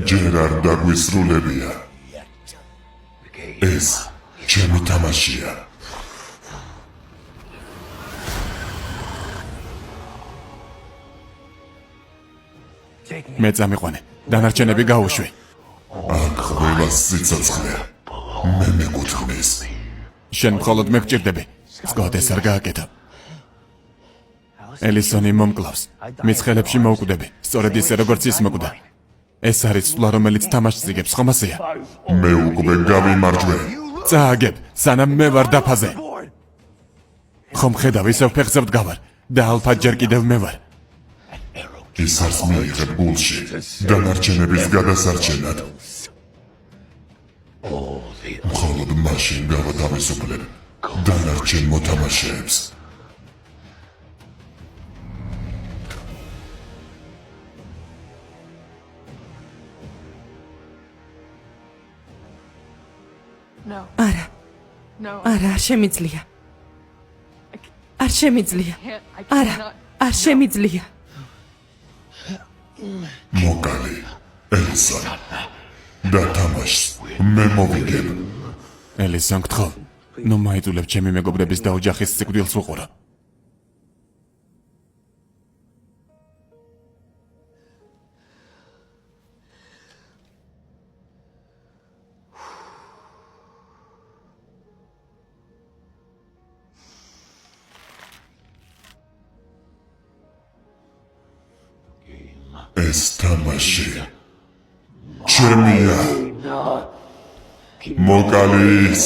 ჯერ არ დაგვისრულებია. ეს ჩემი თამაშია. მე წამიყვანე, დანარჩენები გაუშვი. აქ ყველა სიცოცხლე მე მეკუთვნის. შენ მხოლოდ მე გჭირდები. სკოტ ეს არ გააკეთა. ელისონი მომკლავს. მის ხელებში მოვკვდები, სწორედ ისე როგორც ის მოკვდა. ეს არის სვლა, რომელიც თამაშს იგებს, ხომ ასეა? მე უკვე გავიმარჯვე. წააგებ, სანამ მე ვარ დაფაზე. ხომ ხედავ, ისევ ფეხზე ვდგავარ და ალფა ჯერ კიდევ მე ვარ. ის არს მიიღებ გულში დანარჩენების გადასარჩენად. მხოლოდ მაშინ გავათავისუფლებ დანარჩენ მოთამაშეებს. არა, არა, არ შემიძლია. არ შემიძლია. არა, არ შემიძლია. მოკალი, ელისონ, და თამაშს მე მოვიგებ. ელისონ, გთხოვ, ნუ მაიძულებ ჩემი მეგობრების და ოჯახის სიკვდილს უყურო. ეს თამაში ჩემია. მოკალის